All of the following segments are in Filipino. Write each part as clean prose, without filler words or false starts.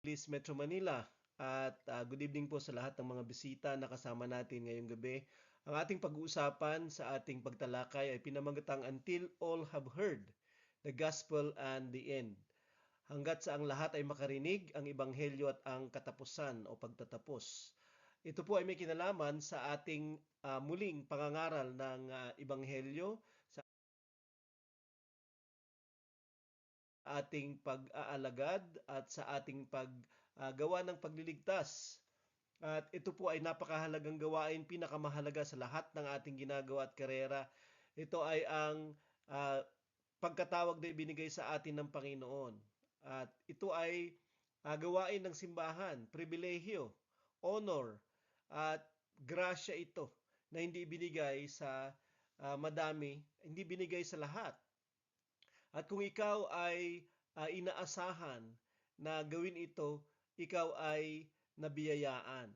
Police Metro Manila at good evening po sa lahat ng mga bisita na kasama natin ngayong gabi. Ang ating pag-uusapan sa ating pagtalakay ay pinamagatang Until All Have Heard, the Gospel and the End. Hanggat sa ang lahat ay makarinig ang Ebanghelyo at ang katapusan o pagtatapos. Ito po ay may kinalaman sa ating muling pangangaral ng Ebanghelyo, sa ating pag-aalagad at sa ating paggawa ng pagliligtas. At ito po ay napakahalagang gawain, pinakamahalaga sa lahat ng ating ginagawa at karera. Ito ay ang pagkatawag na ibinigay sa atin ng Panginoon. At ito ay gawain ng simbahan, pribilehyo, honor, at grasya ito na hindi binigay sa madami, hindi binigay sa lahat. At kung ikaw ay inaasahan na gawin ito, ikaw ay nabiyayaan.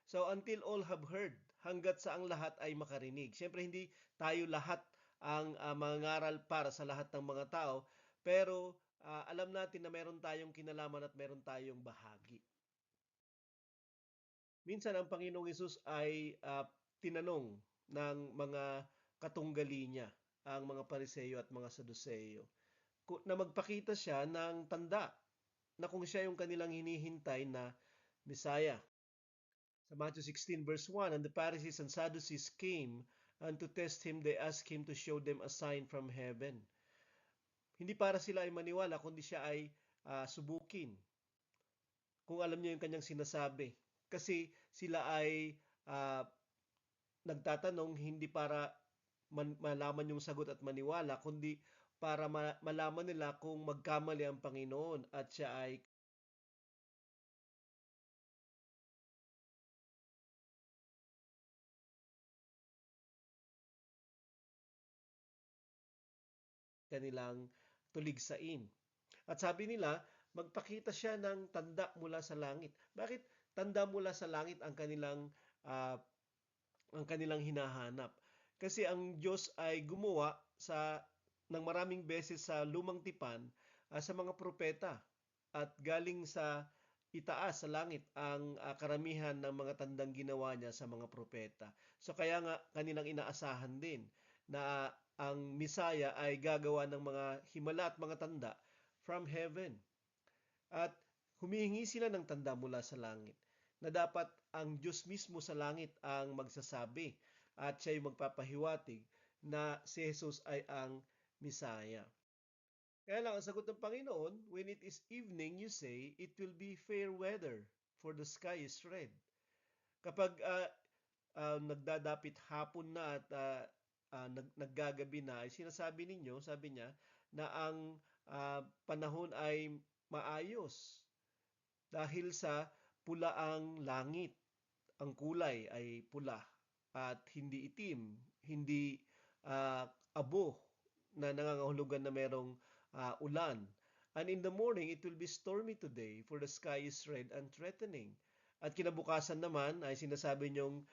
So until all have heard, hanggat sa ang lahat ay makarinig. Siyempre hindi tayo lahat ang mangaral para sa lahat ng mga tao, pero alam natin na meron tayong kinalaman at meron tayong bahagi. Minsan ang Panginoong Hesus ay tinanong ng mga katunggali niya, ang mga Pariseo at mga Saduceo, na magpakita siya ng tanda na kung siya yung kanilang hinihintay na Messiah. Sa Matthew 16 verse 1, and the Pharisees and Sadducees came, and to test him they asked him to show them a sign from heaven. Hindi para sila ay maniwala, kundi siya ay subukin kung alam niya yung kanyang sinasabi. Kasi sila ay nagtatanong hindi para malaman yung sagot at maniwala, kundi para malaman nila kung magkamali ang Panginoon at siya ay kanilang tuligsain. At sabi nila, magpakita siya ng tanda mula sa langit. Bakit tanda mula sa langit uh, ang kanilang hinahanap? Kasi ang Diyos ay gumawa ng maraming beses sa lumang tipan sa mga propeta at galing sa itaas sa langit ang karamihan ng mga tandang ginawa niya sa mga propeta. So kaya nga kanilang inaasahan din na ang Misaya ay gagawa ng mga himala at mga tanda from heaven. At humihingi sila ng tanda mula sa langit na dapat ang Diyos mismo sa langit ang magsasabi at siya yung magpapahiwatig na si Jesus ay ang Misaya. Kaya lang, ang sagot ng Panginoon, when it is evening, you say, it will be fair weather, for the sky is red. Kapag nagdadapit hapon na at naggagabi na, ay sinasabi ninyo, sabi niya, na ang panahon ay maayos dahil sa pula ang langit. Ang kulay ay pula at hindi itim, hindi abo na nangangahulugan na merong ulan. And in the morning, it will be stormy today, for the sky is red and threatening. At kinabukasan naman ay sinasabi niyong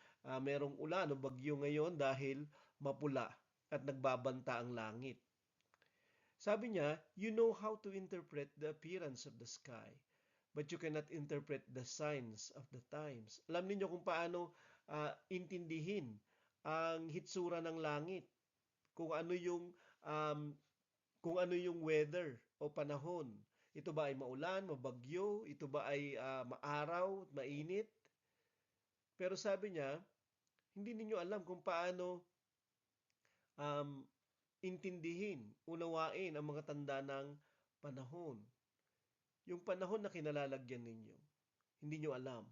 merong ulan o bagyo ngayon dahil mapula at nagbabanta ang langit. Sabi niya, you know how to interpret the appearance of the sky, but you cannot interpret the signs of the times. Alam niyo kung paano intindihin ang hitsura ng langit, kung ano yung um, weather o panahon. Ito ba ay maulan, mabagyo? Ito ba ay maaraw, mainit? Pero sabi niya, hindi ninyo alam kung paano um, intindihin, unawain ang mga tanda ng panahon. Yung panahon na kinalalagyan ninyo, hindi nyo alam.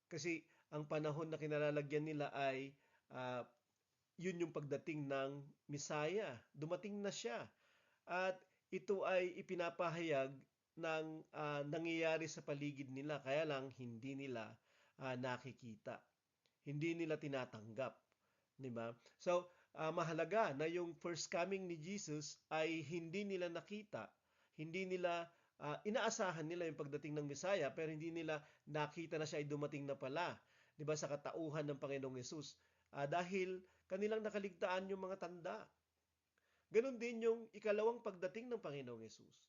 Kasi ang panahon na kinalalagyan nila ay uh, yun yung pagdating ng Misaya. Dumating na siya. At ito ay ipinapahayag ng nangyayari sa paligid nila. Kaya lang hindi nila nakikita. Hindi nila tinatanggap. Diba? So, mahalaga na yung first coming ni Jesus ay hindi nila nakita. Hindi nila inaasahan nila yung pagdating ng Messiah pero hindi nila nakita na siya ay dumating na pala. 'Di ba sa katauhan ng Panginoong Hesus? Dahil kanilang nakaligtaan yung mga tanda. Ganon din yung ikalawang pagdating ng Panginoong Hesus.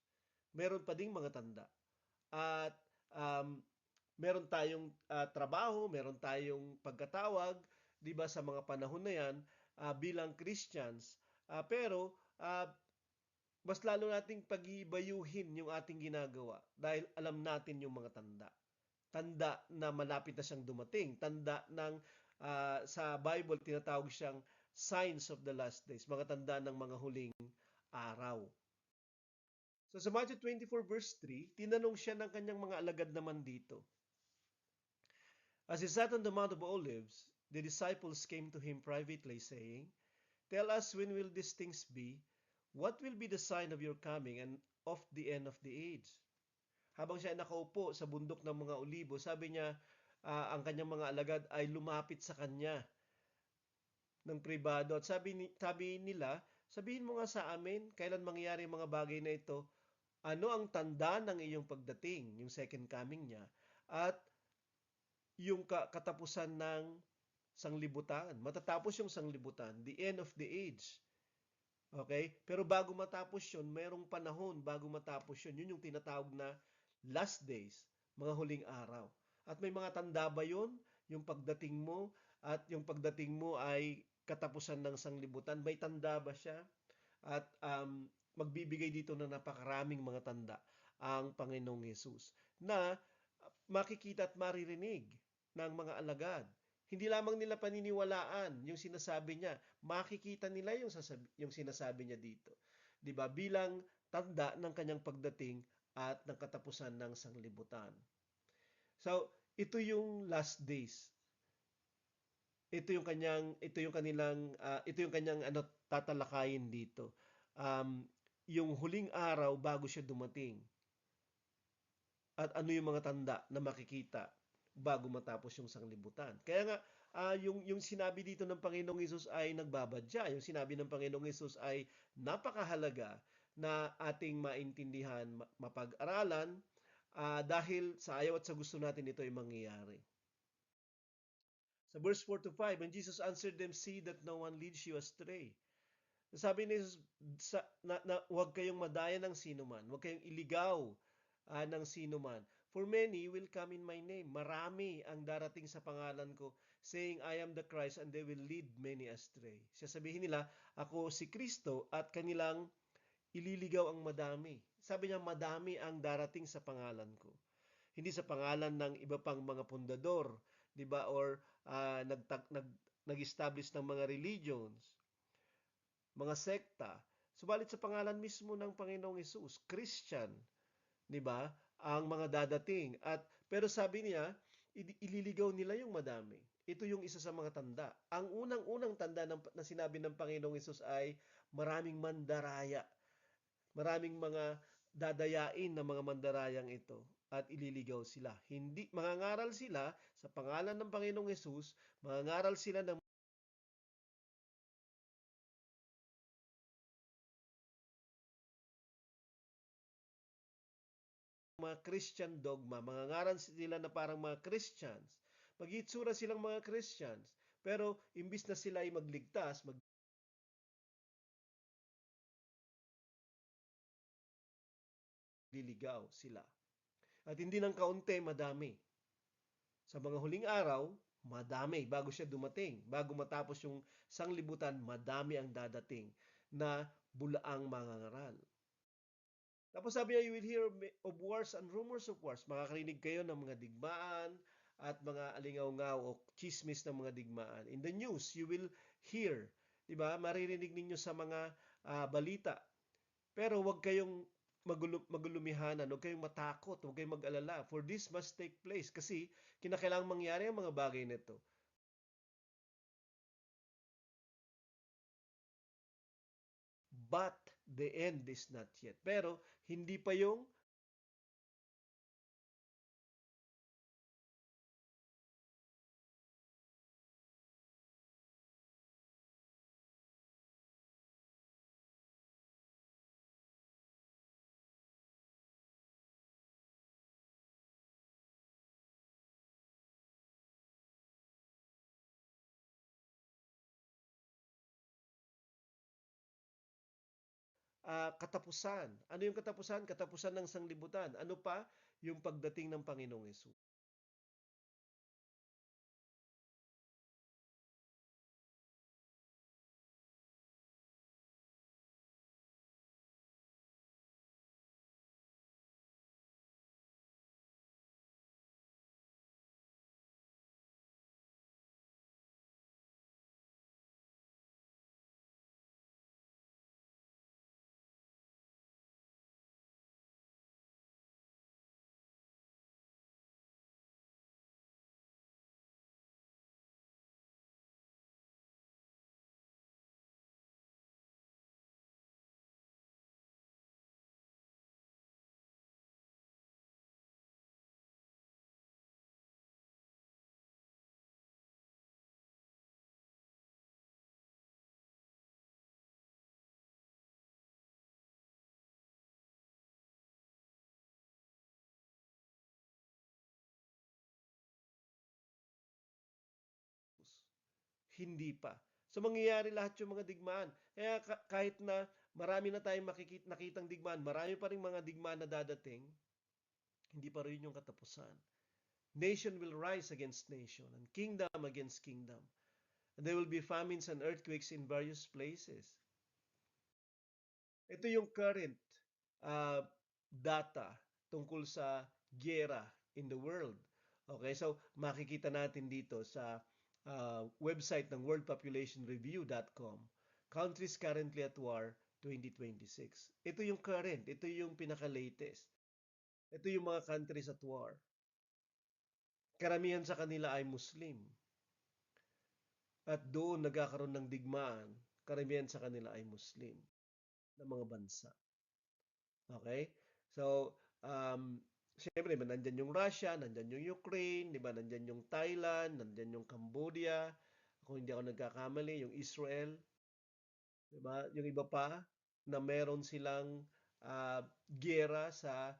Meron pa ding mga tanda. At meron tayong trabaho, meron tayong pagkatawag, 'di ba sa mga panahon na 'yan bilang Christians. Pero mas lalo nating pagibayuhin yung ating ginagawa dahil alam natin yung mga tanda. Tanda na malapit na siyang dumating. Tanda ng sa Bible tinatawag siyang signs of the last days, mga tanda ng mga huling araw. So sa Matthew 24 verse 3, tinanong siya ng kanyang mga alagad naman dito. As he sat on the Mount of Olives, the disciples came to him privately, saying, "Tell us, when will these things be? What will be the sign of your coming and of the end of the age?" Habang siya nakaupo sa bundok ng mga olibo, sabi niya, ang kanyang mga alagad ay lumapit sa kanya ng pribado. At sabi nila, sabihin mo nga sa amin, kailan mangyayari ang mga bagay na ito? Ano ang tanda ng iyong pagdating, yung second coming niya? At yung katapusan ng sanglibutan. Matatapos yung sanglibutan, the end of the age. Okay? Pero bago matapos yun, mayroong panahon bago matapos yun. Yun yung tinatawag na last days, mga huling araw. At may mga tanda ba yun? Yung pagdating mo at yung pagdating mo ay katapusan ng sanglibutan. May tanda ba siya? At magbibigay dito na napakaraming mga tanda ang Panginoong Yesus na makikita at maririnig ng mga alagad. Hindi lamang nila paniniwalaan yung sinasabi niya, makikita nila yung sinasabi niya dito. 'Di ba? Bilang tanda ng kanyang pagdating at ng katapusan ng sanglibutan. So, ito yung last days. Ito yung kanyang tatalakayin dito. Yung huling araw bago siya dumating. At ano yung mga tanda na makikita bago matapos yung sanglibutan. Kaya nga, yung sinabi dito ng Panginoong Hesus ay nagbabadya. Yung sinabi ng Panginoong Hesus ay napakahalaga na ating maintindihan, mapag-aralan, dahil sa ayaw at sa gusto natin ito ay mangyayari. Sa verse 4 to 5, when Jesus answered them, "See that no one leads you astray." Sabi ni Jesus, huwag kayong madaya ng sinuman, huwag kayong iligaw ng sinuman. For many will come in my name. Marami ang darating sa pangalan ko, saying, "I am the Christ," and they will lead many astray. Sasabihin nila, ako si Kristo, at kanilang ililigaw ang madami. Sabi niya, madami ang darating sa pangalan ko. Hindi sa pangalan ng iba pang mga pundador, 'di ba? Or nag-establish ng mga religions, mga sekta. Subalit sa pangalan mismo ng Panginoong Hesus, Christian, 'di ba? Ang mga dadating. Pero sabi niya, ililigaw nila yung madami. Ito yung isa sa mga tanda. Ang unang-unang tanda na sinabi ng Panginoong Hesus ay maraming mandaraya. Maraming mga dadayain na mga mandarayang ito at ililigaw sila. Hindi mangangaral sila sa pangalan ng Panginoong Hesus, mangangaral sila ng mga Christian dogma, mangangaral sila na parang mga Christians. Mag-iitsura silang mga Christians, pero imbis na sila ay magligtas, magliligaw sila. At hindi ng kaunti, madami. Sa mga huling araw, madami bago siya dumating. Bago matapos yung sanglibutan, madami ang dadating na bulaang mangangaral. Tapos sabi niya, you will hear of wars and rumors of wars. Makakarinig kayo ng mga digmaan at mga alingaw-ngaw o chismis ng mga digmaan. In the news, you will hear. Diba? Maririnig ninyo sa mga balita. Pero huwag kayong magulumihanan, huwag kayong matakot, huwag kayong mag-alala. For this must take place. Kasi kinakailangang mangyari ang mga bagay nito. But the end is not yet. Pero hindi pa yung katapusan. Ano yung katapusan? Katapusan ng sanglibutan. Ano pa? Yung pagdating ng Panginoong Hesus. Hindi pa. So mangyayari lahat yung mga digmaan. Kaya kahit na marami na tayong nakitang digmaan, marami pa rin mga digmaan na dadating, hindi pa rin yung katapusan. Nation will rise against nation and kingdom against kingdom. And there will be famines and earthquakes in various places. Ito yung current uh, data tungkol sa giyera in the world. Okay, so makikita natin dito sa website ng worldpopulationreview.com, countries currently at war 2026. Ito yung current, ito yung pinaka-latest. Ito yung mga countries at war. Karamihan sa kanila ay Muslim. At doon nagkakaroon ng digmaan, karamihan sa kanila ay Muslim na mga bansa. Okay? So, siyempre, diba, nandyan yung Russia, nandyan yung Ukraine, di ba? Nandyan yung Thailand, nandyan yung Cambodia, kung hindi ako nagkakamali, yung Israel, di ba? Yung iba pa na meron silang giyera sa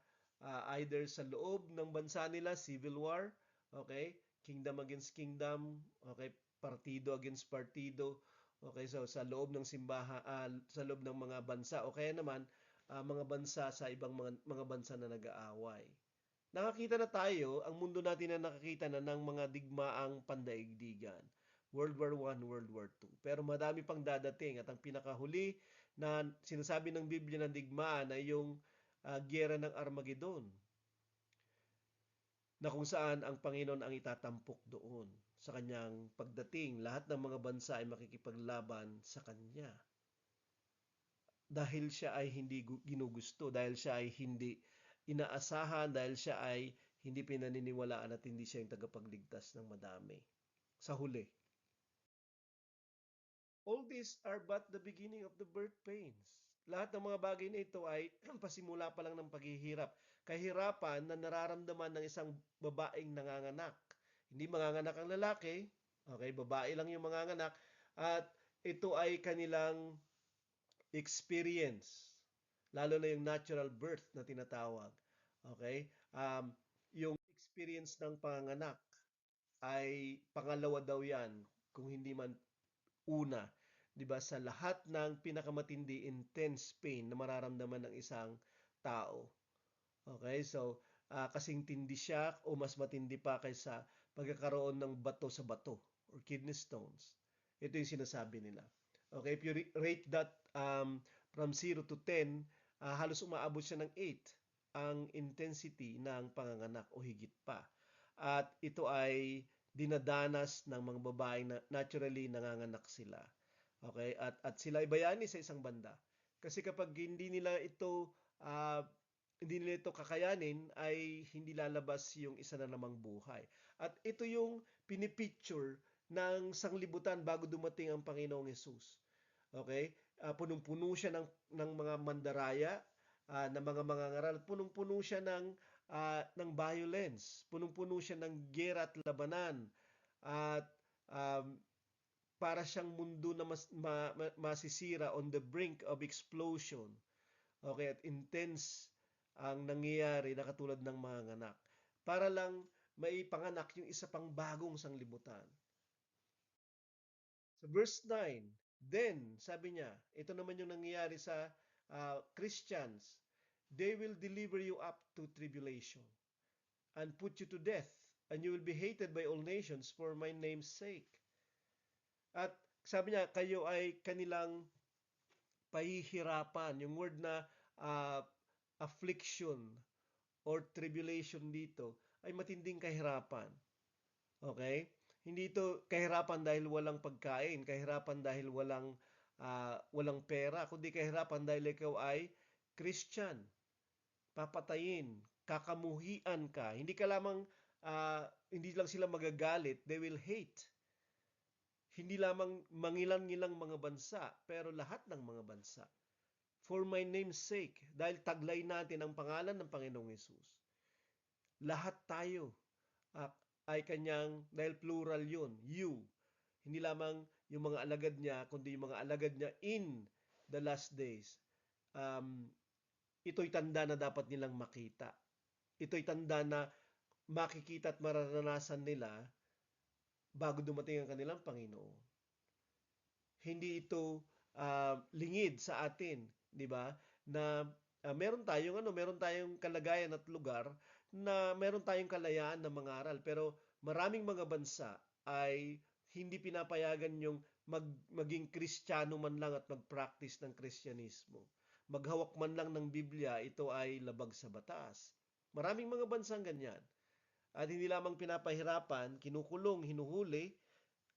either sa loob ng bansa nila, civil war, okay? Kingdom against kingdom, okay? Partido against partido, okay? So sa loob ng simbahan, sa loob ng mga bansa, o kaya naman mga bansa sa ibang mga bansa na nag-aaway. Nakakita na tayo, ang mundo natin na nakakita na ng mga digmaang pandaigdigan. World War I, World War II. Pero madami pang dadating at ang pinakahuli na sinasabi ng Biblia ng digmaan ay yung giyera ng Armageddon, na kung saan ang Panginoon ang itatampok doon sa kanyang pagdating. Lahat ng mga bansa ay makikipaglaban sa kanya dahil siya ay hindi ginugusto, dahil siya ay hindi inaasahan, dahil siya ay hindi pinaniniwalaan at hindi siya yung tagapagligtas ng madami. Sa huli, all these are but the beginning of the birth pains. Lahat ng mga bagay na ito ay pasimula pa lang ng paghihirap. Kahirapan na nararamdaman ng isang babaeng nanganganak. Hindi manganganak ang lalaki, okay, babae lang yung manganganak, at ito ay kanilang experience, lalo na yung natural birth na tinatawag. Okay? Yung experience ng panganganak ay pangalawa daw yan, kung hindi man una. 'Di ba? Sa lahat ng pinakamatindi, intense pain na mararamdaman ng isang tao. Okay? So, kasing tindi siya o mas matindi pa kaysa pagkakaroon ng bato sa bato or kidney stones. Ito yung sinasabi nila. Okay, if you rate that from 0 to 10, halos umaabot siya ng 8 ang intensity ng panganganak o higit pa. At ito ay dinadanas ng mga babaeng na naturally nanganganak sila. Okay? At sila ay bayani sa isang banda. Kasi kapag hindi nila ito kakayanin, ay hindi lalabas yung isa na namang buhay. At ito yung pinipicture ng sanglibutan bago dumating ang Panginoong Yesus. Okay? Punong-puno siya ng mga mandaraya, ng mga mangangaral. Punong-puno siya ng violence. Punong-puno siya ng gera at labanan. At um, para siyang mundo na masisira on the brink of explosion. Okay, at intense ang nangyayari na katulad ng mga anak. Para lang maipanganak yung isa pang bagong sanglibutan. Sa verse 9, then, sabi niya, ito naman yung nangyayari sa Christians, they will deliver you up to tribulation and put you to death, and you will be hated by all nations for my name's sake. At sabi niya, kayo ay kanilang pahihirapan. Yung word na uh, affliction or tribulation dito ay matinding kahirapan. Okay? Hindi ito kahirapan dahil walang pagkain, kahirapan dahil walang pera, kundi kahirapan dahil ikaw ay Christian. Papatayin, kakamuhian ka. Hindi lang sila magagalit, they will hate. Hindi lamang mangilan-ngilang mga bansa, pero lahat ng mga bansa. For my name's sake, dahil taglay natin ang pangalan ng Panginoong Yesus. Lahat tayo ay kanyang, dahil plural yun, you. Hindi lamang yung mga alagad niya, kundi yung mga alagad niya in the last days. Ito'y tanda na dapat nilang makita. Ito'y tanda na makikita at mararanasan nila bago dumating ang kanilang Panginoon. Hindi ito lingid sa atin, di ba? Na meron tayong kalagayan at lugar na meron tayong kalayaan na mangaral, pero maraming mga bansa ay hindi pinapayagan yung maging Kristiyano man lang at mag-practice ng Kristyanismo. Maghawak man lang ng Biblia, ito ay labag sa batas. Maraming mga bansang ganyan. At hindi lamang pinapahirapan, kinukulong, hinuhuli,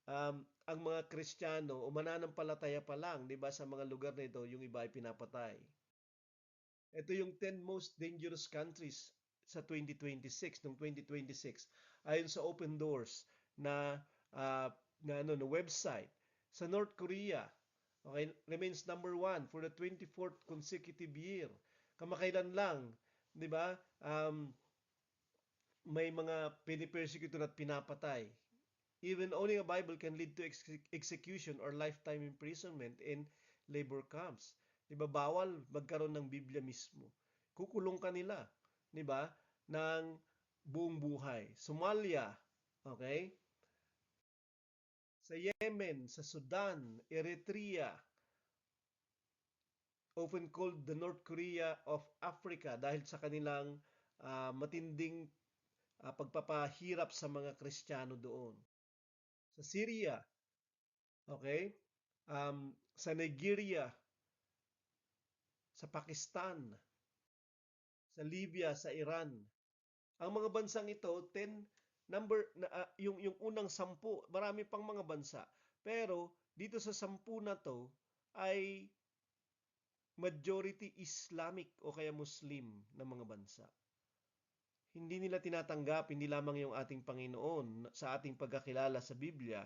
ang mga Kristiyano o mananampalataya pa lang, 'di ba, sa mga lugar na ito, yung iba ay pinapatay. Ito yung 10 most dangerous countries sa 2026, noong 2026, ayon sa Open Doors na na website. Sa North Korea, okay, remains number 1 for the 24th consecutive year. Kamakailan lang, 'di ba? May mga pinipersecute at pinapatay. Even owning a Bible can lead to execution or lifetime imprisonment in labor camps. 'Di ba, bawal magkaroon ng Biblia mismo. Kukulong ka nila, 'di ba, ng buong buhay. Somalia, okay? Sa Yemen, sa Sudan, Eritrea, often called the North Korea of Africa dahil sa kanilang matinding pagpapahirap sa mga Kristiyano doon. Sa Syria, okay? Sa Nigeria, sa Pakistan, sa Libya, sa Iran. Ang mga bansang ito, yung unang 10, marami pang mga bansa. Pero dito sa 10 na to ay majority Islamic o kaya Muslim na mga bansa. Hindi nila tinatanggap hindi lamang yung ating Panginoon sa ating pagkakilala sa Biblia.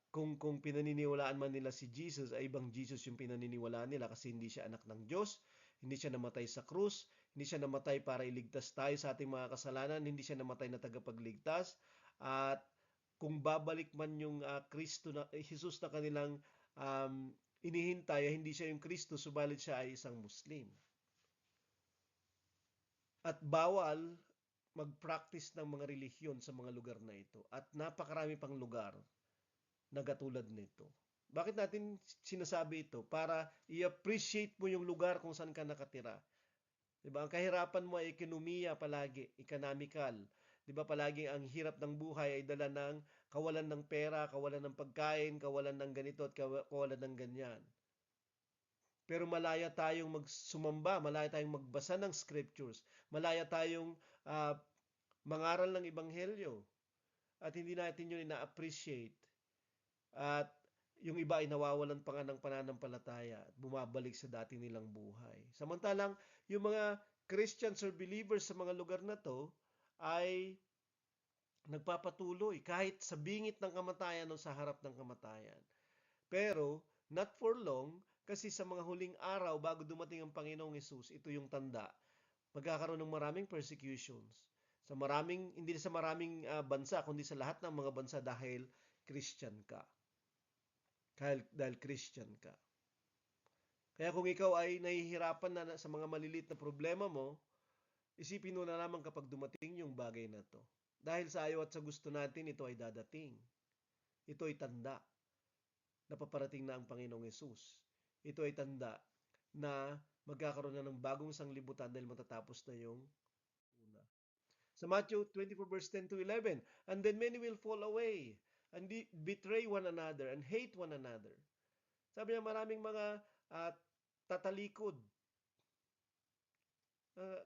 Kung pinaniniwalaan man nila si Jesus, ay ibang Jesus yung pinaniniwalaan nila kasi hindi siya anak ng Diyos, hindi siya namatay sa krus, hindi siya namatay para iligtas tayo sa ating mga kasalanan, hindi siya namatay na tagapagligtas. At kung babalik man yung Kristo na Jesus na kanilang inihintay, hindi siya yung Kristo, subalit siya ay isang Muslim. At bawal mag-practice ng mga relihiyon sa mga lugar na ito. At napakarami pang lugar na katulad nito. Bakit natin sinasabi ito? Para i-appreciate mo yung lugar kung saan ka nakatira. Diba? Ang kahirapan mo ay ekonomiya palagi, economical. Diba? Palagi ang hirap ng buhay ay dala ng kawalan ng pera, kawalan ng pagkain, kawalan ng ganito at kawalan ng ganyan. Pero malaya tayong magsumamba, malaya tayong magbasa ng scriptures, malaya tayong mangaral ng ebanghelyo. At hindi natin yun ina-appreciate. At yung iba ay nawawalan pa nga ng pananampalataya at bumabalik sa dati nilang buhay. Samantalang yung mga Christians or believers sa mga lugar na to ay nagpapatuloy kahit sa bingit ng kamatayan o sa harap ng kamatayan. Pero not for long, kasi sa mga huling araw bago dumating ang Panginoong Hesus, ito yung tanda. Magkakaroon ng maraming persecutions. Hindi sa maraming bansa, kundi sa lahat ng mga bansa dahil Christian ka. Dahil Christian ka. Kaya kung ikaw ay nahihirapan na sa mga maliliit na problema mo, isipin mo na lamang kapag dumating yung bagay na to. Dahil sa ayaw at sa gusto natin, ito ay dadating. Ito ay tanda na paparating na ang Panginoong Hesus. Ito ay tanda na magkakaroon na ng bagong sanglibutan dahil matatapos na yung una. Sa Matthew 24 verse 10 to 11, and then many will fall away and betray one another and hate one another. Sabi niya maraming mga tatalikod,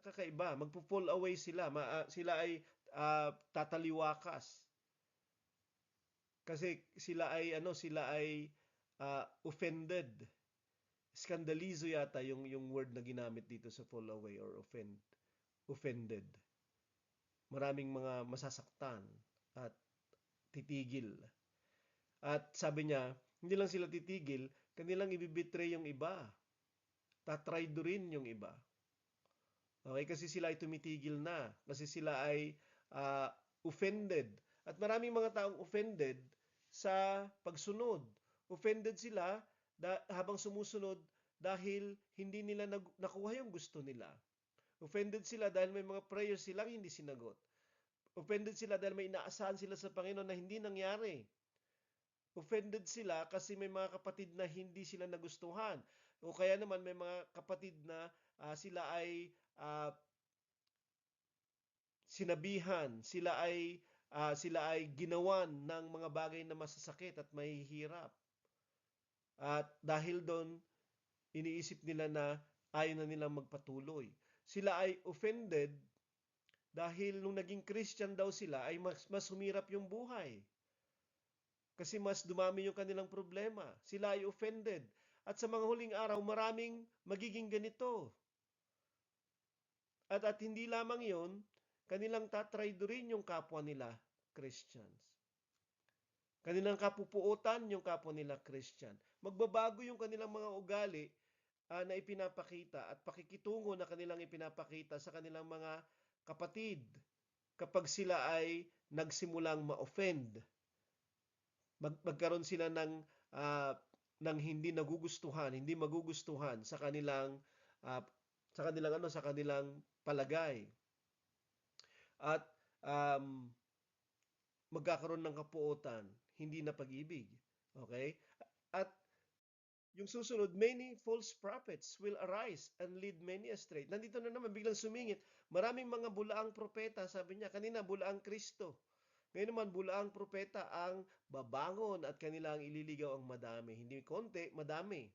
kakaiba, magpo-fall away sila, sila ay tataliwakas. Kasi sila ay offended. Skandalizo yata yung word na ginamit dito sa fall away or offended. Maraming mga masasaktan at titigil. At sabi niya, hindi lang sila titigil, kanilang ibibitray yung iba. Tatraidorin yung iba. Okay, kasi sila ay tumitigil na. Kasi sila ay offended. At maraming mga taong offended sa pagsunod. Offended sila habang sumusunod dahil hindi nila nakuha yung gusto nila. Offended sila dahil may mga prayers silang hindi sinagot. Offended sila dahil may inaasahan sila sa Panginoon na hindi nangyari. Offended sila kasi may mga kapatid na hindi sila nagustuhan. O kaya naman may mga kapatid na sila ay sinabihan, sila ay ginawan ng mga bagay na masasakit at mahihirap. At dahil doon, iniisip nila na ayaw na nilang magpatuloy. Sila ay offended dahil nung naging Christian daw sila ay mas humirap yung buhay. Kasi mas dumami yung kanilang problema. Sila ay offended. At sa mga huling araw, maraming magiging ganito. At hindi lamang yon, kanilang tatraidorin yung kapwa nila, Christians. Kanilang kapupuutan yung kapwa nila, Christian. Magbabago yung kanilang mga ugali na ipinapakita at pakikitungo na kanilang ipinapakita sa kanilang mga kapatid kapag sila ay nagsimulang ma-offend. Magkaroon sila ng hindi magugustuhan sa kanilang palagay. At magkakaroon ng kapuotan, hindi na pag-ibig. Okay? At yung susunod, many false prophets will arise and lead many astray. Nandito na naman, biglang sumingit. Maraming mga bulaang propeta, sabi niya, kanina bulaang Kristo. Ngayon naman, bulaang propeta ang babangon at kanilang ililigaw ang madami. Hindi konti, madami.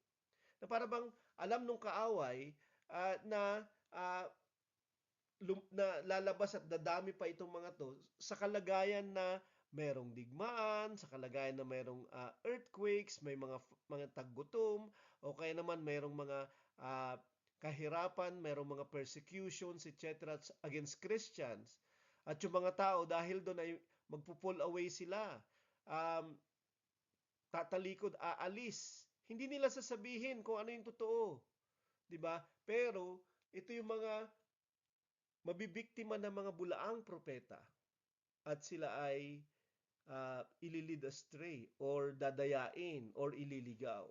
Na para bang alam nung kaaway na lalabas at dadami pa itong mga to sa kalagayan na merong digmaan, sa kalagayan na merong earthquakes, may mga taggutom, o kaya naman merong mga kahirapan, merong mga persecutions, etc. against Christians. At yung mga tao, dahil doon ay magpo-fall away sila, tatalikod, aalis. Hindi nila sasabihin kung ano yung totoo. Diba? Pero, ito yung mga mabibiktima ng mga bulaang propeta at sila ay ililid astray or dadayain or ililigaw.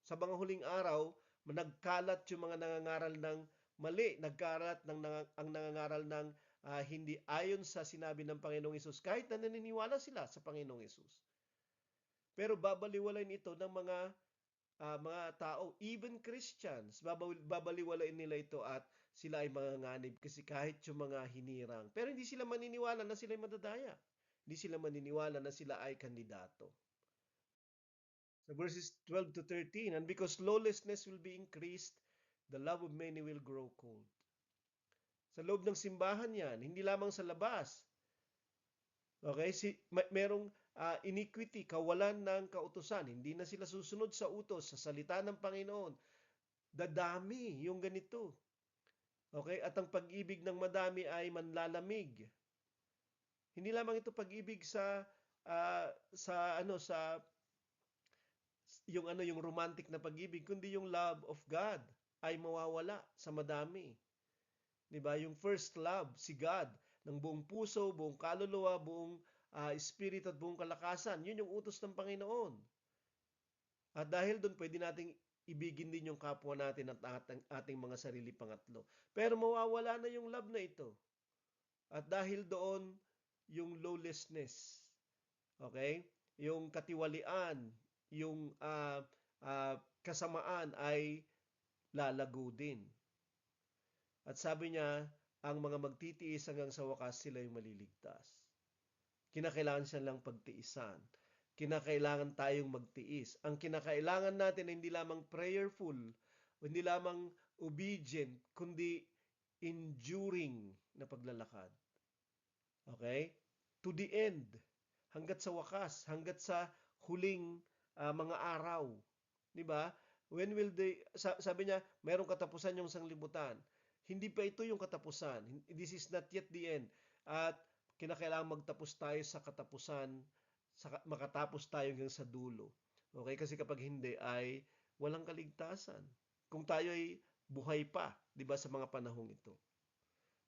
Sa mga huling araw, nagkalat yung mga nangangaral ng mali, ang nangangaral ng hindi ayon sa sinabi ng Panginoong Hesus kahit na naniniwala sila sa Panginoong Hesus. Pero babaliwalain ito ng mga tao, even Christians, babaliwalain nila ito at sila ay manganganib kasi kahit yung mga hinirang. Pero hindi sila maniniwala na sila ay madadaya. Hindi sila maniniwala na sila ay kandidato. So verses 12 to 13, and because lawlessness will be increased, the love of many will grow cold. Sa loob ng simbahan yan, hindi lamang sa labas. Okay? Merong iniquity, kawalan ng kautusan. Hindi na sila susunod sa utos, sa salita ng Panginoon. Dadami yung ganito. Okay? At ang pag-ibig ng madami ay manlalamig. Hindi lamang ito pag-ibig sa yung romantic na pag-ibig, kundi yung love of God ay mawawala sa madami. 'Di ba? Yung first love, si God, ng buong puso, buong kaluluwa, buong espiritu at buong kalakasan. Yun yung utos ng Panginoon. At dahil doon, pwede nating ibigin din yung kapwa natin at ating mga sarili pangatlo. Pero mawawala na yung love na ito. At dahil doon, yung lawlessness, okay? Yung katiwalian, yung kasamaan ay lalago din. At sabi niya, ang mga magtitiis hanggang sa wakas sila yung maliligtas. Kinakailangan siya lang pagtiisan. Kinakailangan tayong magtiis. Ang kinakailangan natin ay hindi lamang prayerful, o hindi lamang obedient, kundi enduring na paglalakad. Okay? To the end. Hanggat sa wakas, hanggat sa huling mga araw. Di ba? When will they, sabi niya, mayroong katapusan yung sanglibutan. Hindi pa ito yung katapusan. This is not yet the end. At kinakailangan magtapos tayo sa katapusan, makatapos tayo hanggang sa dulo. Okay? Kasi kapag hindi ay walang kaligtasan. Kung tayo ay buhay pa, di ba, sa mga panahong ito.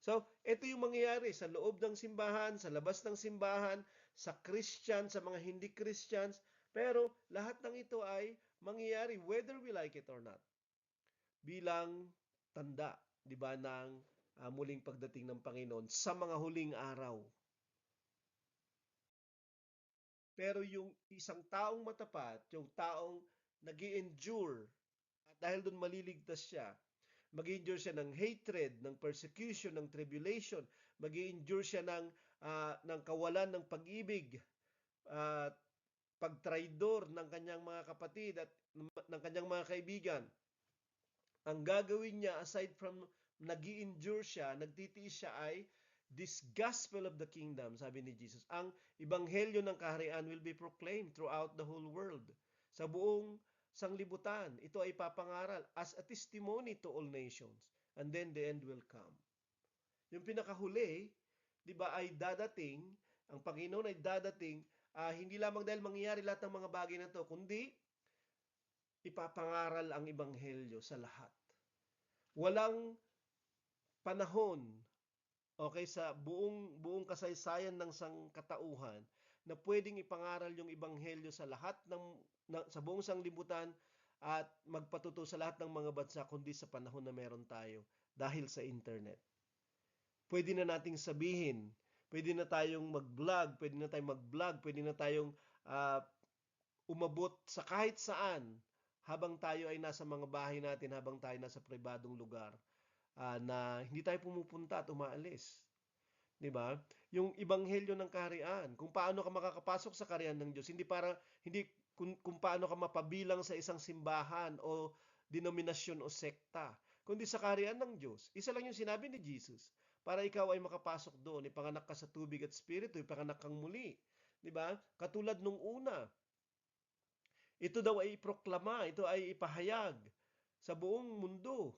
So, ito yung mangyayari sa loob ng simbahan, sa labas ng simbahan, sa Christian, sa mga hindi Christians. Pero lahat ng ito ay mangyayari whether we like it or not. Bilang tanda, di ba, ng muling pagdating ng Panginoon sa mga huling araw. Pero yung isang taong matapat, yung taong nag-i-endure, at dahil doon maliligtas siya, mag-endure siya ng hatred, ng persecution, ng tribulation, mag-endure siya ng kawalan ng pag-ibig, at pagtraidor ng kanyang mga kapatid at ng kanyang mga kaibigan. Ang gagawin niya, aside from nag-i-endure siya, nagtitiis siya, ay this gospel of the kingdom, sabi ni Jesus. Ang ebanghelyo ng kaharian will be proclaimed throughout the whole world. Sa buong sanglibutan, ito ay papangaral as a testimony to all nations. And then the end will come. Yung pinakahuli, di ba, ay dadating, ang Panginoon ay dadating, hindi lamang dahil mangyayari lahat ng mga bagay na to, kundi ipapangaral ang ebanghelyo sa lahat. Walang panahon, okay, sa buong kasaysayan ng sangkatauhan na pwedeng ipangaral yung ebanghelyo sa lahat sa buong sanglibutan at magpatuto sa lahat ng mga bansa kundi sa panahon na meron tayo dahil sa internet. Pwede na nating sabihin, pwede na tayong mag-vlog, pwede na tayong umabot sa kahit saan habang tayo ay nasa mga bahay natin, habang tayo nasa pribadong lugar, na hindi tayo pumupunta at umaalis. 'Di ba? Yung ebanghelyo ng kaharian, kung paano ka makakapasok sa kaharian ng Diyos, hindi kung paano ka mapabilang sa isang simbahan o denominasyon o sekta, kundi sa kaharian ng Diyos. Isa lang yung sinabi ni Jesus, para ikaw ay makapasok doon, ipanganak ka sa tubig at espiritu, ipanganak kang muli. 'Di ba? Katulad nung una, ito daw ay iproklama, ito ay ipahayag sa buong mundo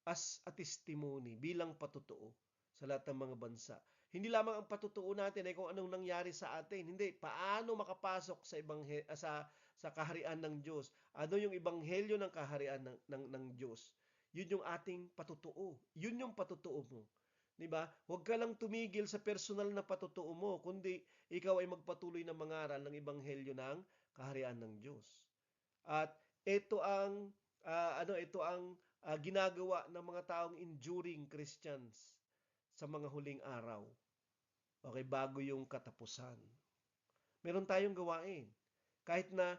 as a testimony, bilang patutuo sa lahat ng mga bansa. Hindi lamang ang patutuo natin ay kung anong nangyari sa atin. Hindi, paano makapasok sa kaharian ng Diyos. Ano yung ebanghelyo ng kaharian ng Diyos. Yun yung ating patutuo. Yun yung patutuo mo. 'Di ba? Huwag ka lang tumigil sa personal na patutuo mo, kundi ikaw ay magpatuloy na mangaral ng ebanghelyo ng kaharian ng Diyos. At ito ang ginagawa ng mga taong enduring Christians sa mga huling araw. Okay, bago yung katapusan. Meron tayong gawain. Kahit na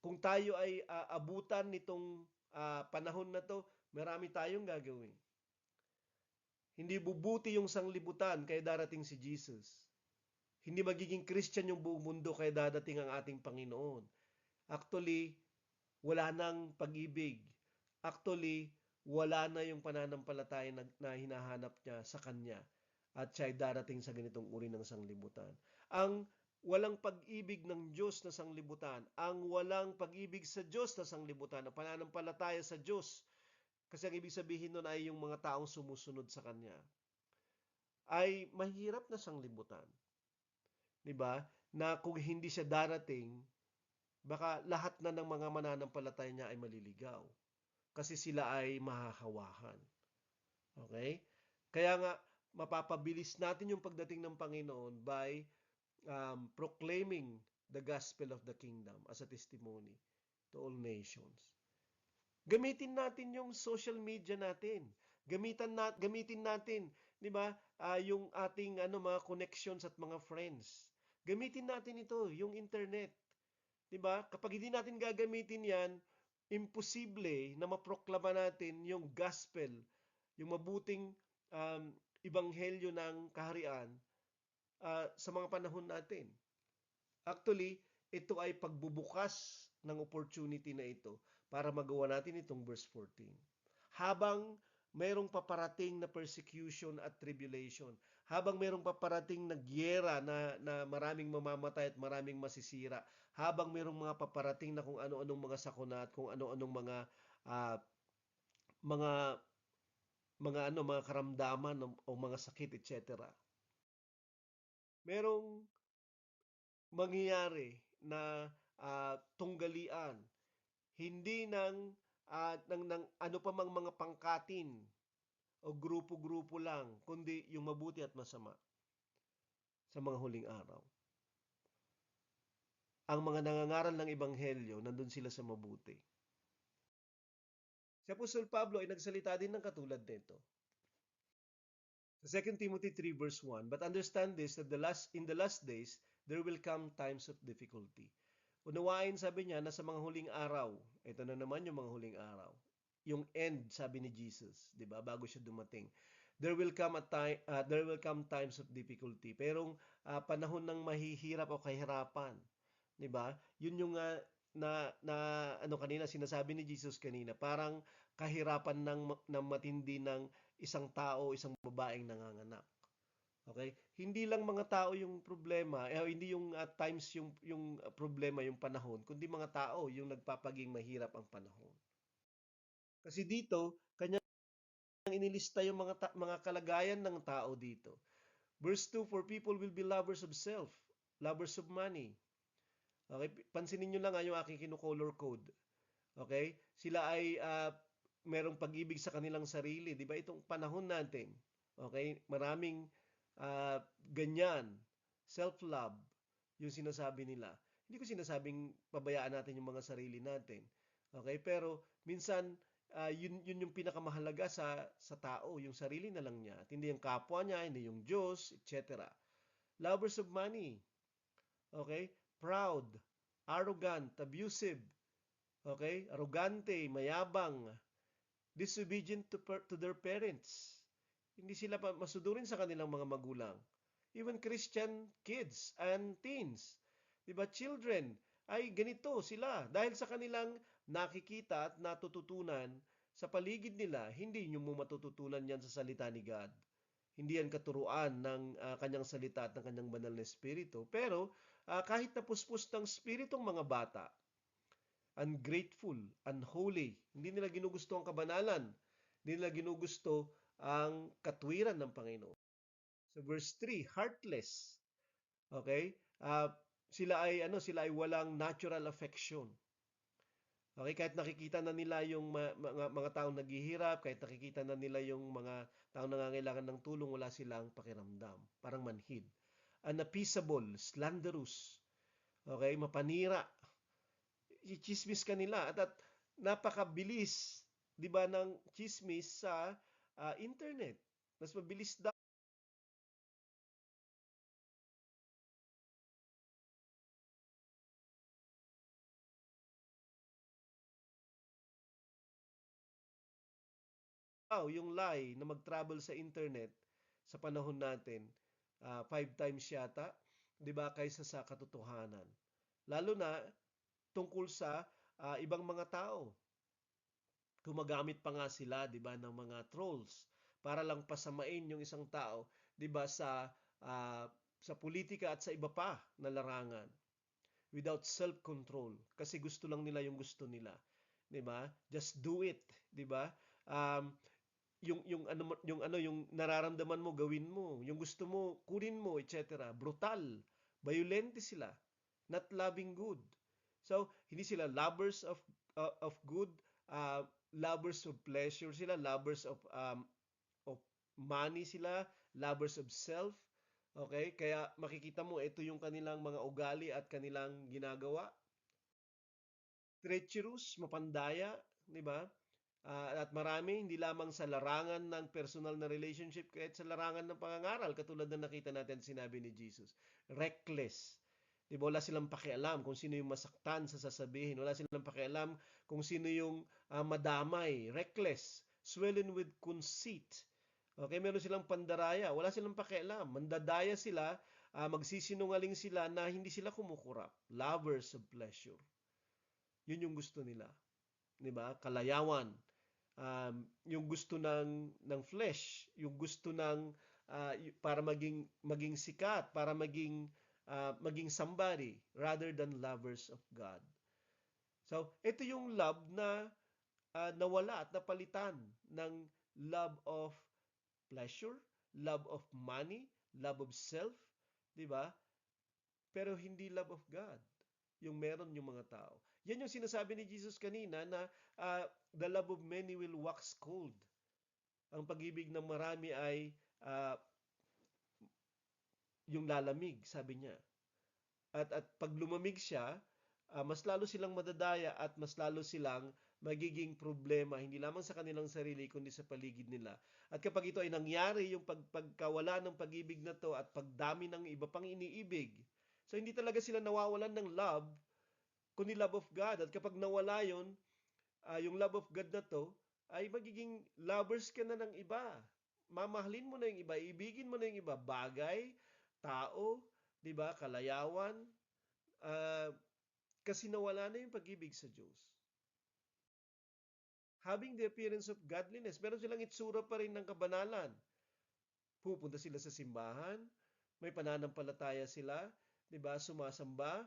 kung tayo ay abutan nitong panahon na to, marami tayong gagawin. Hindi bubuti yung sanglibutan kaya darating si Jesus. Hindi magiging Christian yung buong mundo kaya dadating ang ating Panginoon. Actually, wala nang pag-ibig. Actually, wala na yung pananampalataya na hinahanap niya sa Kanya. At siya ay darating sa ganitong uri ng sanglibutan. Ang walang pag-ibig ng Diyos na sanglibutan, ang walang pag-ibig sa Diyos na sanglibutan, ang pananampalataya sa Diyos, kasi ang ibig sabihin nun ay yung mga taong sumusunod sa Kanya, ay mahirap na sanglibutan. 'Di ba? Na kung hindi siya darating, baka lahat na ng mga mananampalataya niya ay maliligaw. Kasi sila ay mahahawahan. Okay? Kaya nga, mapapabilis natin yung pagdating ng Panginoon by proclaiming the gospel of the kingdom as a testimony to all nations. Gamitin natin yung social media natin. Gamitin natin, 'di ba? Yung ating mga connections at mga friends. Gamitin natin ito, yung internet. 'Di ba? Kapag hindi natin gagamitin 'yan, imposible na maproklama natin yung gospel, yung mabuting ibanghelyo ng kaharian sa mga panahon natin. Actually, ito ay pagbubukas ng opportunity na ito para magawa natin itong verse 14. Habang mayroong paparating na persecution at tribulation, habang mayroong paparating na gyera na maraming mamamatay at maraming masisira, habang mayroong mga paparating na kung ano-anong mga sakuna at kung ano-anong uh, mga mga karamdaman o mga sakit, etc. Merong mangyayari na tunggalian, hindi ng ano pa mang mga pangkatin o grupo-grupo lang, kundi yung mabuti at masama sa mga huling araw. Ang mga nangangaral ng ebanghelyo, nandun sila sa mabuti. Si Apostol Pablo ay nagsalita din ng katulad nito. Sa 2 Timothy 3 verse 1, "But understand this, that in the last days, there will come times of difficulty." Unawain, sabi niya, na sa mga huling araw, ito na naman yung mga huling araw. Yung end, sabi ni Jesus, 'di ba? Bago siya dumating. There will come times of difficulty. Pero panahon ng mahihirap o kahirapan, 'di ba? Yun yung na ano kanina sinasabi ni Jesus kanina, parang kahirapan ng matindi ng isang tao, isang babaeng nanganganak. Okay? Hindi lang mga tao yung problema, hindi yung times yung problema, yung panahon, kundi mga tao yung nagpapaging mahirap ang panahon. Kasi dito, kanyang inilista yung mga kalagayan ng tao dito. Verse 2, "For people will be lovers of self, lovers of money." Okay? Pansinin niyo lang yung aking kino-color code. Okay? Sila ay merong pag-ibig sa kanilang sarili, 'di ba? Itong panahon natin. Okay? Maraming ganyan, self-love, yung sinasabi nila. Hindi ko sinasabing pabayaan natin yung mga sarili natin. Okay? Pero minsan yun yung pinakamahalaga sa tao, yung sarili na lang niya. At hindi yung kapwa niya, hindi yung Diyos, etc. Lovers of money. Okay? Proud, arrogant, abusive. Okay? Arrogante, mayabang, disobedient to their parents. Hindi sila masudurin sa kanilang mga magulang. Even Christian kids and teens, 'di ba? Children ay ganito sila dahil sa kanilang nakikita at natututunan sa paligid nila. Hindi nyo mo matututunan yan sa salita ni God. Hindi yan katuruan ng kanyang salita at ng kanyang banal na espiritu. Pero kahit napuspos ng espiritong mga bata, ungrateful, unholy, hindi nila ginugusto ang kabanalan, hindi nila ginugusto ang katwiran ng Panginoon. So verse 3, heartless. Okay? Sila ay walang natural affection. Okay, kahit nakikita na nila yung mga taong naghihirap, kahit nakikita na nila yung mga taong nangangailangan ng tulong, wala silang pakiramdam. Parang manhid. Unappeasable, slanderous. Okay, mapanira. I-chismis ka nila at napakabilis, 'di ba, ng chismis sa internet. Mas mabilis daw yung lie na mag-travel sa internet sa panahon natin, 5 times yata, 'di ba, kaysa sa katotohanan. Lalo na tungkol sa ibang mga tao. Gumagamit pa nga sila, 'di ba, ng mga trolls para lang pasamain yung isang tao, 'di ba, sa politika at sa iba pa na larangan without self-control kasi gusto lang nila yung gusto nila, 'di ba? Just do it, 'di ba? Um, yung nararamdaman mo gawin mo, yung gusto mo kunin mo, etc. Brutal, violent sila, not loving good. So hindi sila lovers of good, lovers of pleasure sila, lovers of money sila, lovers of self. Okay? Kaya makikita mo ito yung kanilang mga ugali at kanilang ginagawa. Treacherous, mapandaya, 'di ba? At marami, hindi lamang sa larangan ng personal na relationship, kahit sa larangan ng pangangaral, katulad na nakita natin sinabi ni Jesus. Reckless. Di ba? Wala silang pakialam kung sino yung masaktan sa sasabihin. Wala silang pakialam kung sino yung madamay, reckless, swollen with conceit. Okay, meron silang pandaraya. Wala silang pakialam. Mandadaya sila, magsisinungaling sila na hindi sila kumukurap. Lovers of pleasure. Yun yung gusto nila. Di ba? Kalayawan. Yung gusto ng flesh, yung gusto ng para maging sikat, para maging somebody rather than lovers of God. So, ito yung love na nawala at napalitan ng love of pleasure, love of money, love of self, 'di ba? Pero hindi love of God yung meron yung mga tao. Yan yung sinasabi ni Jesus kanina na the love of many will wax cold. Ang pag-ibig ng marami ay uh, yung lalamig, sabi niya. At pag lumamig siya, mas lalo silang madadaya at mas lalo silang magiging problema, hindi lamang sa kanilang sarili, kundi sa paligid nila. At kapag ito ay nangyari, yung pagkawala ng pag-ibig na to at pagdami ng iba pang iniibig, so hindi talaga sila nawawalan ng love, kundi love of God. At kapag nawala yun, yung love of God na to, ay magiging lovers ka na ng iba. Mamahalin mo na yung iba, ibigin mo na yung iba, bagay, tao, 'di ba? Kalayawan, uh, kasi nawala na yung pag-ibig sa Diyos. Having the appearance of godliness, meron silang itsura pa rin ng kabanalan. Pupunta sila sa simbahan, may pananampalataya sila, 'di ba? Sumasamba.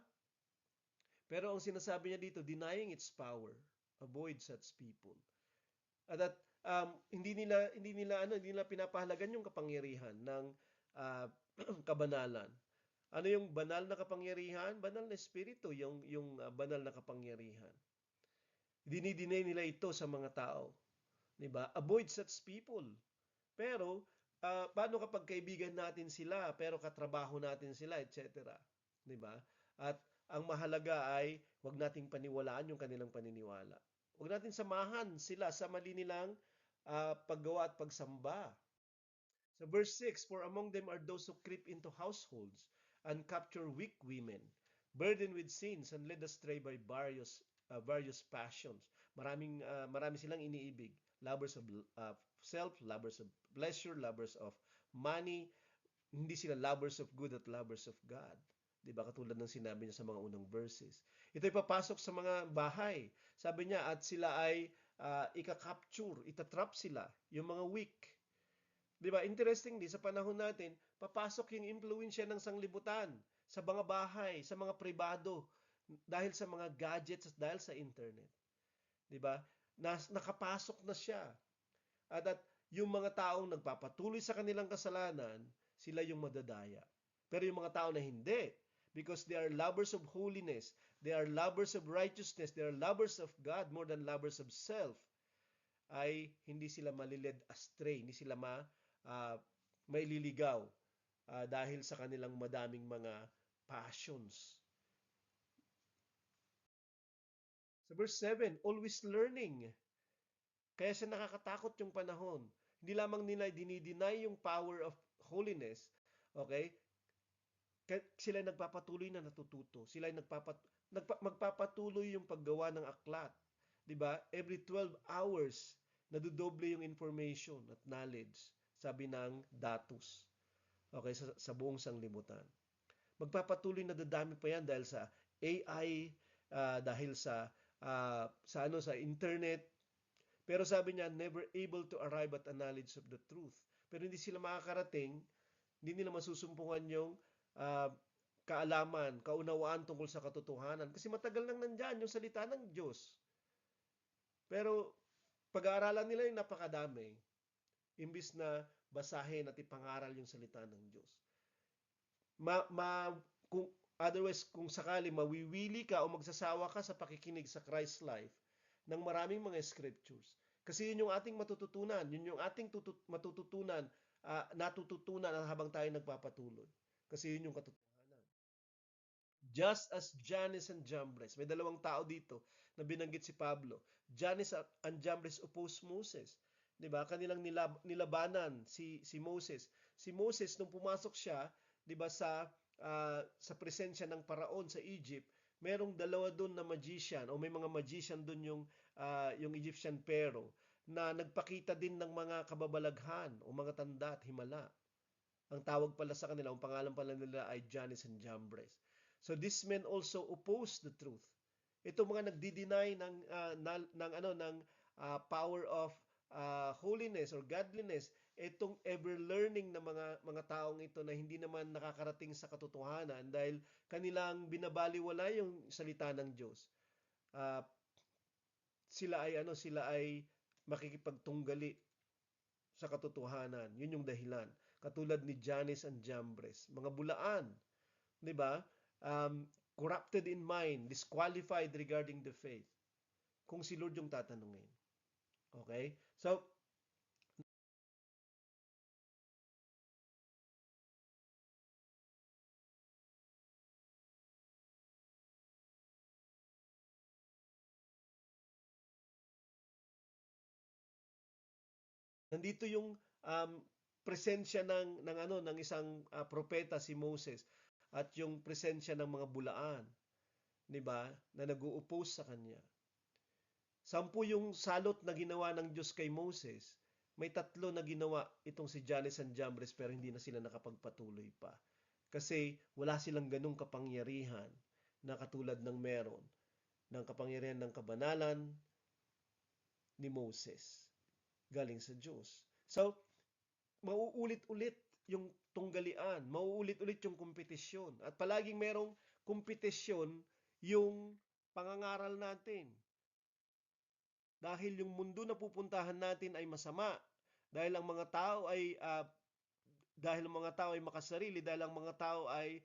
Pero ang sinasabi niya dito, denying its power, avoid such people. At hindi nila pinapahalagan yung kapangyarihan ng uh, kabanalan. Ano yung banal na kapangyarihan? Banal na espiritu, yung banal na kapangyarihan. Dinidinay nila ito sa mga tao. 'Di ba? Avoid such people. Pero paano kapag kaibigan natin sila, pero katrabaho natin sila, etc. 'Di ba? At ang mahalaga ay wag nating paniwalaan yung kanilang paniniwala. Wag natin samahan sila sa mali nilang paggawa at pagsamba. So verse 6, for among them are those who creep into households and capture weak women, burdened with sins and led astray by various passions. Marami silang iniibig. Lovers of self, lovers of pleasure, lovers of money. Hindi sila lovers of good at lovers of God. 'Di ba? Katulad ng sinabi niya sa mga unang verses. Ito'y papasok sa mga bahay. Sabi niya, at sila ay ika-capture, itatrap sila, yung mga weak. 'Di ba? Interestingly, sa panahon natin, papasok yung impluwensya ng sanglibutan sa mga bahay, sa mga pribado, dahil sa mga gadgets, dahil sa internet. 'Di ba? Nakapasok na siya. At yung mga taong nagpapatuloy sa kanilang kasalanan, sila yung madadaya. Pero yung mga tao na hindi, because they are lovers of holiness, they are lovers of righteousness, they are lovers of God more than lovers of self, ay hindi sila maliled astray, hindi sila maililigaw dahil sa kanilang madaming mga passions. Sa verse 7, always learning. Kaya siya nakakatakot yung panahon. Hindi lamang nila dinideny yung power of holiness, okay? Sila nagpapatuloy na natututo. Sila magpapatuloy yung paggawa ng aklat. 'Di ba? Every 12 hours, nadodoble yung information at knowledge, sabi ng datos. Okay, sa buong sanglibutan. Magpapatuloy na dadami pa yan dahil sa AI, dahil sa internet. Pero sabi niya, never able to arrive at a knowledge of the truth. Pero hindi sila makakarating, hindi nila masusumpungan yung kaalaman, kaunawaan tungkol sa katotohanan. Kasi matagal nang nandyan yung salita ng Diyos. Pero pag-aaralan nila yung napakadami. Imbis na basahin at ipangaral yung salita ng Diyos. Kung sakali mawiwili ka o magsasawa ka sa pakikinig sa Christ life ng maraming mga scriptures. Kasi yun yung ating matututunan, yun yung ating natututunan habang tayo nagpapatuloy. Kasi yun yung katotohanan. Just as Jannes and Jambres, may dalawang tao dito na binanggit si Pablo. Jannes and Jambres opposed Moses. 'Di ba? Kanilang nilabanan si Moses. Si Moses nung pumasok siya, 'di ba, sa sa presensya ng paraon sa Egypt, merong dalawa doon na magician o may mga magician doon yung Egyptian Pharaoh na nagpakita din ng mga kababalaghan o mga tanda at himala. Ang tawag pala sa kanila, ang pangalan pala nila ay Jannes and Jambres. So these men also oppose the truth. Ito mga nagdi-deny ng power of holiness or godliness, itong ever learning na mga taong ito na hindi naman nakakarating sa katotohanan dahil kanilang binabaliwala yung salita ng Diyos. Uh, sila ay makikipagtunggali sa katotohanan. Yun yung dahilan. Katulad ni Jannes and Jambres, mga bulaan, 'di ba? Corrupted in mind, disqualified regarding the faith. Kung si Lord yung tatanungin. Okay? So, nandito yung presensya ng isang propeta si Moses at yung presensya ng mga bulaan, 'di ba? Na nag-o-oppose sa kanya. 10 yung salot na ginawa ng Diyos kay Moses. May 3 na ginawa itong si Jannes and Jambres pero hindi na sila nakapagpatuloy pa. Kasi wala silang ganung kapangyarihan na katulad ng meron ng kapangyarihan ng kabanalan ni Moses galing sa Diyos. So, mauulit-ulit yung tunggalian, mauulit-ulit yung kompetisyon. At palaging merong kompetisyon yung pangangaral natin. Dahil yung mundo na pupuntahan natin ay masama. Dahil ang mga tao ay makasarili, dahil ang mga tao ay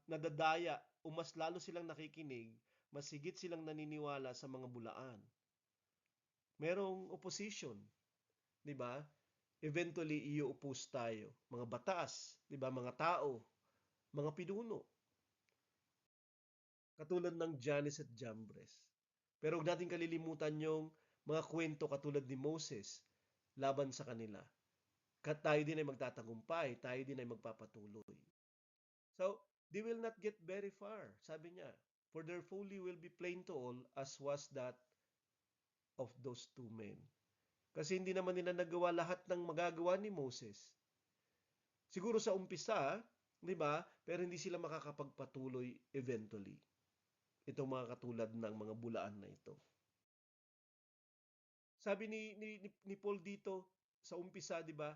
nadadaya, o mas lalo silang nakikinig, mas higit silang naniniwala sa mga bulaan. Merong opposition, 'di ba? Eventually i-oppose tayo, mga batas, 'di ba, mga tao, mga pinuno. Katulad ng Jannes at Jambres. Pero huwag natin kalilimutan yung mga kwento katulad ni Moses laban sa kanila. Tayo din ay magtatagumpay, tayo din ay magpapatuloy. So, they will not get very far, sabi niya. For their folly will be plain to all as was that of those 2 men. Kasi hindi naman nila nagawa lahat ng magagawa ni Moses. Siguro sa umpisa, 'di ba? Pero hindi sila makakapagpatuloy eventually. Itong mga katulad ng mga bulaan na ito. Sabi ni Paul dito sa umpisa, 'di ba?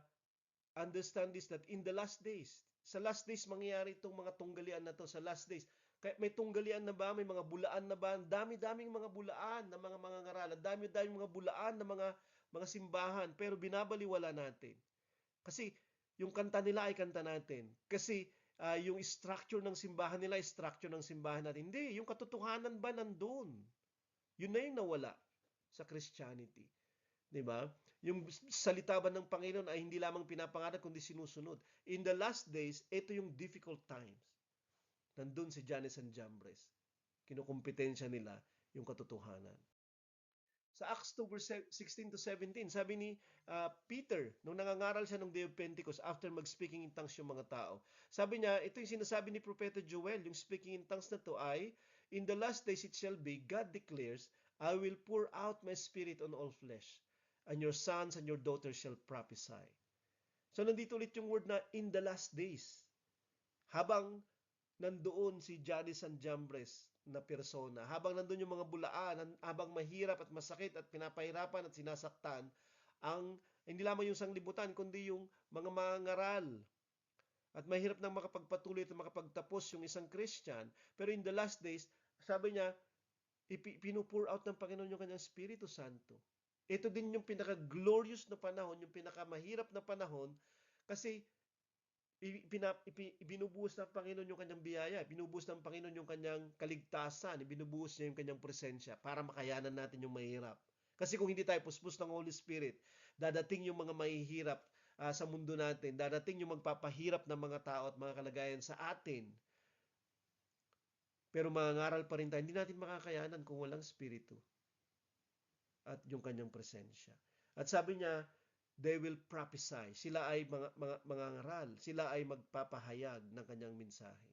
Understand this that in the last days, sa last days mangyayari itong mga tunggalian na to sa last days. Kaya may tunggalian na ba? May mga bulaan na ba? Dami-daming mga bulaan na mga ngaralan. Dami-daming mga bulaan na mga simbahan. Pero binabaliwala natin. Kasi yung kanta nila ay kanta natin. Kasi yung structure ng simbahan nila ay structure ng simbahan natin. Hindi. Yung katotohanan ba nandun? Yun na yung nawala sa Christianity. 'Di ba? Yung salita ba ng Panginoon ay hindi lamang pinapangaral kundi sinusunod. In the last days, ito yung difficult times. Nandun si Jannes and Jambres. Kinukumpetensya nila yung katotohanan. Sa Acts 2 verse 16 to 17, sabi ni Peter, nung nangangaral siya ng Day of Pentecost after mag-speaking in tongues yung mga tao, sabi niya, ito yung sinasabi ni Propeta Joel, yung speaking in tongues na to ay, in the last days it shall be, God declares, I will pour out my spirit on all flesh, and your sons and your daughters shall prophesy. So nandito ulit yung word na in the last days. Habang nandoon si Jannes and Jambres na persona, habang nandoon yung mga bulaan, habang mahirap at masakit at pinapahirapan at sinasaktan, hindi lamang yung sanglibutan, kundi yung mga mangaral. At mahirap nang makapagpatuloy at makapagtapos yung isang Christian. Pero in the last days, sabi niya, pinupour out ng Panginoon yung kanyang Espiritu Santo. Ito din yung pinaka-glorious na panahon, yung pinaka-mahirap na panahon, kasi ibinubuhos ng Panginoon yung kanyang biyaya, binubuhos ng Panginoon yung kanyang kaligtasan, binubuhos niya yung kanyang presensya para makayanan natin yung mahirap. Kasi kung hindi tayo puspos ng Holy Spirit, dadating yung mga mahihirap sa mundo natin, dadating yung magpapahirap ng mga tao at mga kalagayan sa atin. Pero mangangaral pa rin tayo, hindi natin makakayanan kung walang Espiritu at yung kanyang presensya. At sabi niya, they will prophesy. Sila ay mga ngaral. Sila ay magpapahayag ng kanyang mensahe.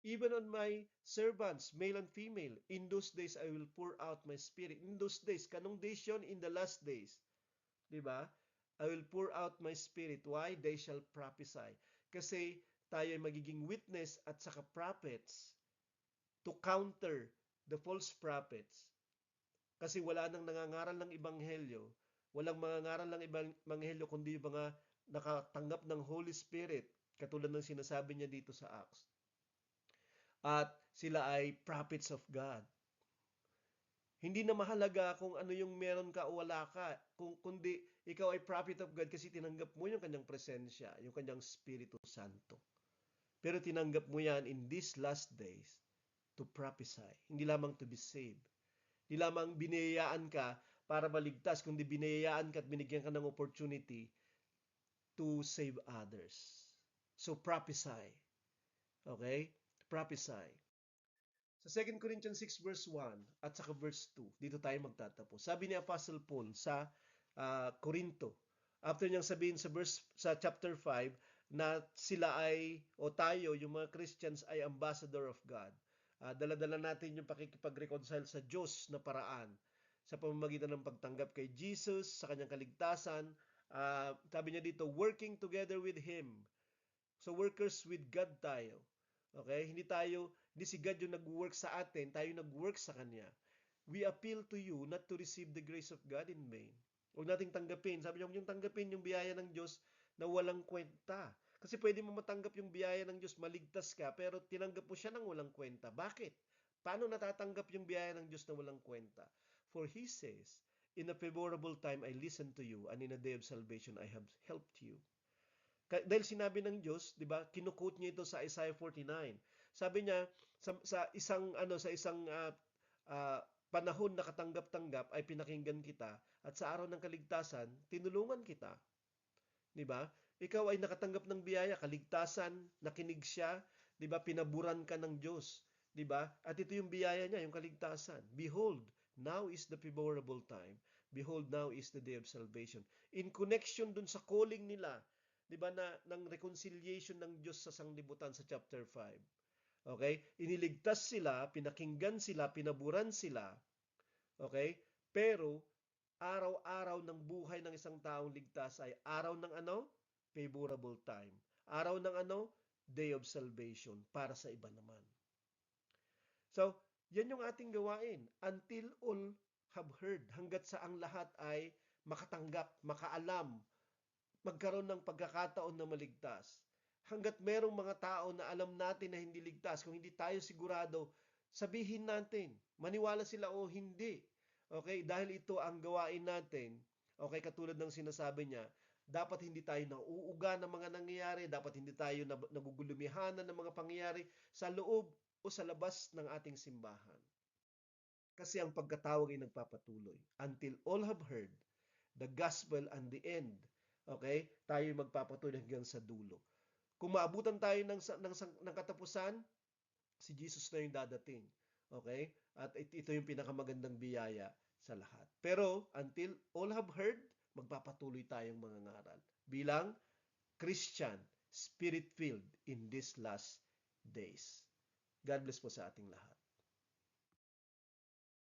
Even on my servants, male and female, in those days I will pour out my spirit. In those days, kanong days yun? In the last days. Diba? I will pour out my spirit. Why? They shall prophesy. Kasi tayo ay magiging witness at saka prophets to counter the false prophets. Kasi wala nang nangangaral ng ebanghelyo, walang mangangaral ng ebanghelyo kundi yung mga nakatanggap ng Holy Spirit, katulad ng sinasabi niya dito sa Acts. At sila ay prophets of God. Hindi na mahalaga kung ano yung meron ka o wala ka, kundi ikaw ay prophet of God kasi tinanggap mo yung kanyang presensya, yung kanyang Espiritu Santo. Pero tinanggap mo yan in these last days to prophesy, hindi lamang to be saved. Hindi lamang biniyayaan ka para maligtas, kundi biniyayaan ka at binigyan ka ng opportunity to save others. So prophesy. Okay? Prophesy. Sa 2 Corinthians 6 verse 1 at saka verse 2, dito tayo magtatapos. Sabi ni Apostle Paul sa Corinto, after niyang sabihin sa chapter 5 na sila ay, o tayo, yung mga Christians ay ambassador of God. Dala-dala natin yung pakikipag-reconcile sa Diyos na paraan sa pamamagitan ng pagtanggap kay Jesus, sa kanyang kaligtasan. Sabi niya dito, working together with Him. So workers with God tayo. Okay? Hindi si God yung nag-work sa atin, tayo nag-work sa Kanya. We appeal to you not to receive the grace of God in vain. Huwag nating tanggapin. Sabi niya, huwag niyong tanggapin yung biyaya ng Diyos na walang kwenta. Kasi pwede mo matanggap yung biyaya ng Diyos, maligtas ka, pero tinanggap mo siya ng walang kwenta. Bakit? Paano natatanggap yung biyaya ng Diyos na walang kwenta? For He says, in a favorable time I listened to you, and in a day of salvation I have helped you. Dahil sinabi ng Diyos, 'di ba? Kinu-quote niya ito sa Isaiah 49. Sabi niya sa isang panahon na katanggap-tanggap ay pinakinggan kita at sa araw ng kaligtasan tinulungan kita. 'Di ba? Ikaw ay nakatanggap ng biyaya, kaligtasan, nakinig siya, 'di ba? Pinaburan ka ng Diyos, 'di ba? At ito yung biyaya niya, yung kaligtasan. Behold, now is the favorable time. Behold, now is the day of salvation. In connection dun sa calling nila, 'di ba, na ng reconciliation ng Diyos sa sanglibutan sa chapter 5. Okay? Iniligtas sila, pinakinggan sila, pinaburan sila. Okay? Pero araw-araw ng buhay ng isang taong ligtas ay araw ng ano? Favorable time. Araw ng ano? Day of salvation para sa iba naman. So, yan yung ating gawain until all have heard, hanggat sa ang lahat ay makatanggap, makaalam, magkaroon ng pagkakataon na maligtas. Hanggat merong mga tao na alam natin na hindi ligtas, kung hindi tayo sigurado, sabihin natin, maniwala sila o hindi. Okay? Dahil ito ang gawain natin, okay, katulad ng sinasabi niya, dapat hindi tayo nauuga ng mga nangyayari, dapat hindi tayo nagugulumihanan ng mga pangyayari sa loob o sa labas ng ating simbahan. Kasi ang pagkatawag ay nagpapatuloy. Until all have heard the gospel and the end. Okay? Tayo magpapatuloy hanggang sa dulo. Kung maabutan tayo ng katapusan, si Jesus na yung dadating. Okay? At ito yung pinakamagandang biyaya sa lahat. Pero until all have heard, magpapatuloy tayong mga ngaral bilang Christian, Spirit-filled in these last days. God bless po sa ating lahat.